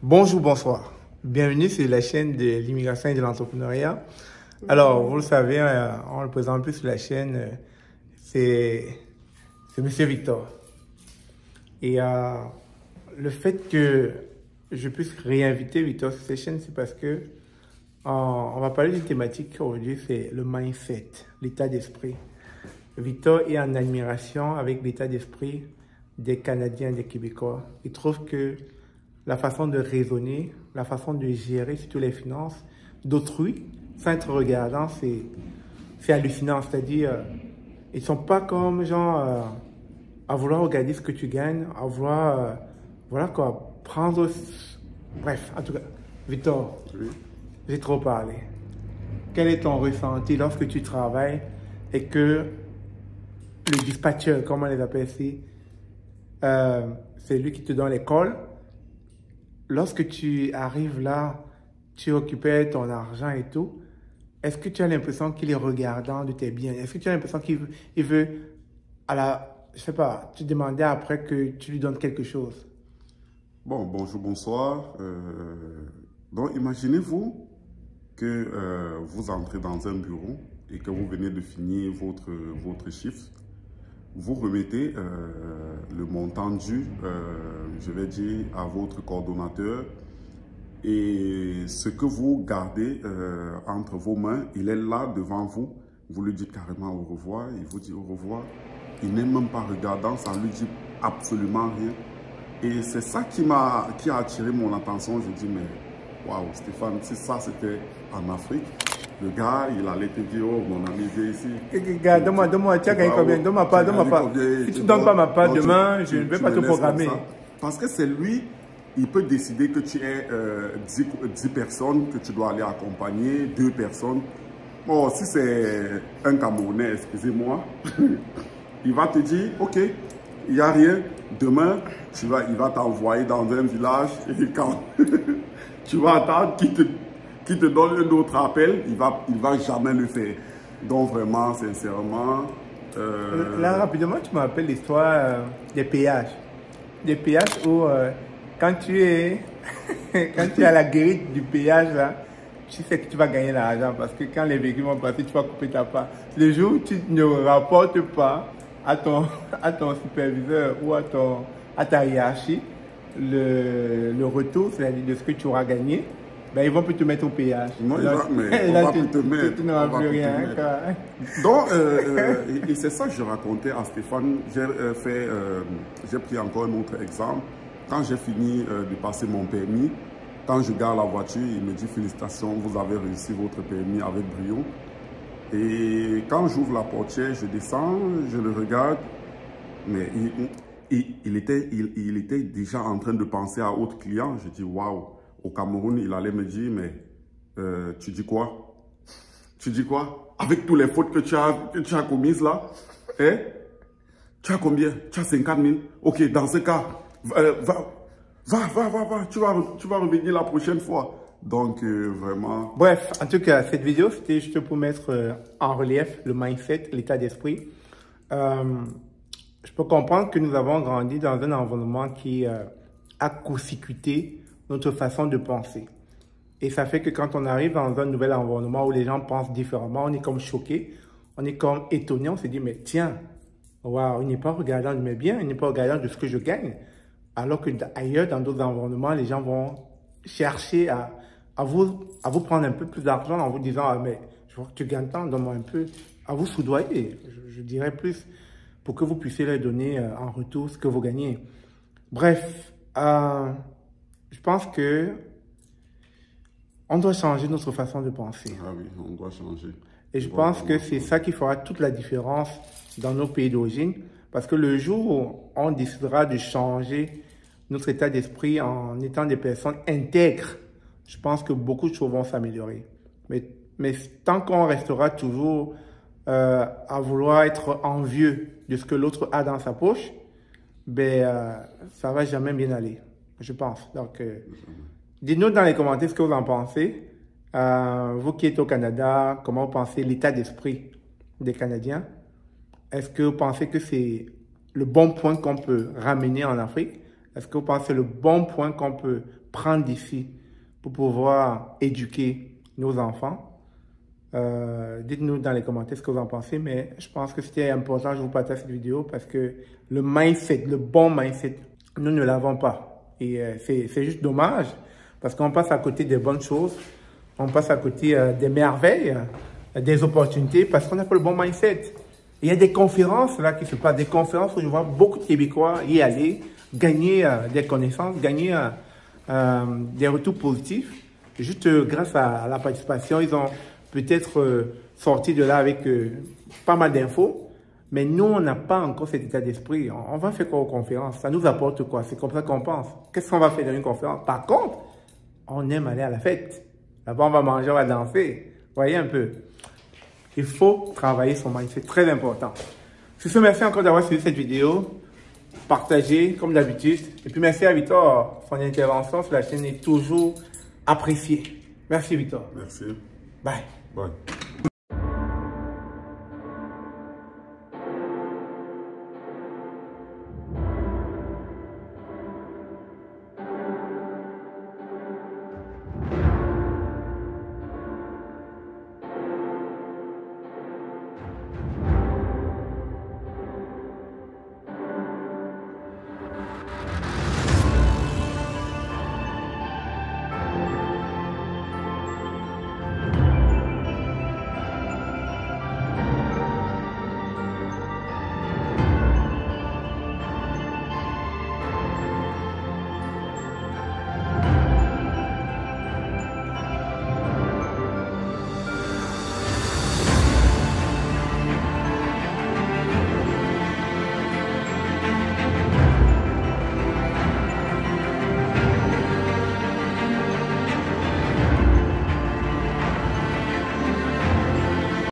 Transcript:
Bonjour, bonsoir. Bienvenue sur la chaîne de l'immigration et de l'entrepreneuriat. Alors, vous le savez, on le présente plus sur la chaîne, c'est Monsieur Victor. Et le fait que je puisse réinviter Victor sur cette chaîne, c'est parce que on va parler d'une thématique aujourd'hui, c'est le mindset, l'état d'esprit. Victor est en admiration avec l'état d'esprit des Canadiens et des Québécois. Il trouve que la façon de raisonner, la façon de gérer surtout les finances d'autrui, sans être regardant, c'est hallucinant. C'est-à-dire, ils ne sont pas comme genre à vouloir regarder ce que tu gagnes, à vouloir, voilà quoi, prendre... Bref, en tout cas, Victor, Oui. j'ai trop parlé. Quel est ton ressenti lorsque tu travailles et que le dispatcher, comme on les appelle ici, c'est lui qui te donne l'école. Lorsque tu arrives là, tu occupais ton argent et tout, est-ce que tu as l'impression qu'il est regardant de tes biens? Est-ce que tu as l'impression qu'il veut, je sais pas, te demander après que tu lui donnes quelque chose? Bon, bonjour, bonsoir. Donc, imaginez-vous que vous entrez dans un bureau et que vous venez de finir votre chiffre. Vous remettez le montant dû, je vais dire, à votre coordonnateur. Et ce que vous gardez entre vos mains, il est là devant vous. Vous lui dites carrément au revoir, il vous dit au revoir. Il n'est même pas regardant, ça lui dit absolument rien. Et c'est ça qui a attiré mon attention. Je dis, mais waouh, Stéphane, si ça c'était en Afrique, le gars, il allait te dire, oh mon ami, viens ici. Gars, donne-moi, tu as gagné combien? Donne-moi pas. Si tu ne donnes pas ma part demain, je ne vais pas te programmer. Parce que c'est lui, il peut décider que tu es 10 personnes que tu dois aller accompagner, 2 personnes. Bon, si c'est un Camerounais, excusez-moi, il va te dire, ok, il n'y a rien. Demain, il va t'envoyer dans un village et quand tu vas attendre qu'il te donne un autre appel, il va jamais le faire. Donc vraiment, sincèrement... Là, rapidement, tu m'appelles l'histoire des péages. Des péages où quand tu es à la grille du péage, là, tu sais que tu vas gagner l'argent parce que quand les véhicules vont passer, tu vas couper ta part. Le jour où tu ne rapportes pas à ton superviseur ou à ta hiérarchie le retour, c'est-à-dire de ce que tu auras gagné, ben, ils vont plus te mettre au péage. Non, on va plus te mettre. Tu n'auras plus rien. Donc, et c'est ça que je racontais à Stéphane. J'ai pris encore un autre exemple. Quand j'ai fini de passer mon permis, quand je garde la voiture, il me dit félicitations, vous avez réussi votre permis avec brio. Et quand j'ouvre la portière, je descends, je le regarde, mais il était déjà en train de penser à autre client. Je dis waouh, au Cameroun, il allait me dire, mais tu dis quoi? Tu dis quoi? Avec toutes les fautes que tu as commises là, hein? Tu as combien? Tu as 50 000? Ok, dans ce cas, va, tu vas revenir la prochaine fois. Donc, vraiment... Bref, en tout cas, cette vidéo, c'était juste pour mettre en relief le mindset, l'état d'esprit. Je peux comprendre que nous avons grandi dans un environnement qui a court-circuité notre façon de penser. Et ça fait que quand on arrive dans un nouvel environnement où les gens pensent différemment, on est comme choqué, on est comme étonné, on se dit, mais tiens, waouh, il n'est pas regardant de mes biens, il n'est pas regardant de ce que je gagne. Alors que ailleurs, dans d'autres environnements, les gens vont chercher à vous prendre un peu plus d'argent en vous disant, ah, mais je vois que tu gagnes tant, donne-moi un peu, à vous soudoyer, je dirais plus, pour que vous puissiez leur donner en retour ce que vous gagnez. Bref, je pense que on doit changer notre façon de penser. Ah oui, on doit changer. Et je pense que c'est ça qui fera toute la différence dans nos pays d'origine. Parce que le jour où on décidera de changer notre état d'esprit en étant des personnes intègres, je pense que beaucoup de choses vont s'améliorer. Mais tant qu'on restera toujours à vouloir être envieux de ce que l'autre a dans sa poche, ben, ça ne va jamais bien aller, je pense. Donc, dites-nous dans les commentaires ce que vous en pensez. Vous qui êtes au Canada, comment vous pensez l'état d'esprit des Canadiens? Est-ce que vous pensez que c'est le bon point qu'on peut ramener en Afrique? Est-ce que vous pensez que c'est le bon point qu'on peut prendre d'ici pour pouvoir éduquer nos enfants. Dites-nous dans les commentaires ce que vous en pensez, mais je pense que c'était important que je vous partage cette vidéo parce que le mindset, le bon mindset, nous ne l'avons pas. Et c'est juste dommage parce qu'on passe à côté des bonnes choses, on passe à côté des merveilles, des opportunités parce qu'on n'a pas le bon mindset. Il y a des conférences là qui se passent, des conférences où je vois beaucoup de Québécois y aller, gagner des connaissances, gagner des retours positifs. Juste grâce à la participation, ils ont peut-être sorti de là avec pas mal d'infos. Mais nous, on n'a pas encore cet état d'esprit. On va faire quoi aux conférences? Ça nous apporte quoi? C'est comme ça qu'on pense. Qu'est-ce qu'on va faire dans une conférence? Par contre, on aime aller à la fête. Là-bas, on va manger, on va danser. Voyez un peu. Il faut travailler son mindset. C'est très important. Sur ce, merci encore d'avoir suivi cette vidéo. Partagez comme d'habitude. Et puis, merci à Victor. Son intervention sur la chaîne est toujours appréciée. Merci, Victor. Merci. Bye. Bye.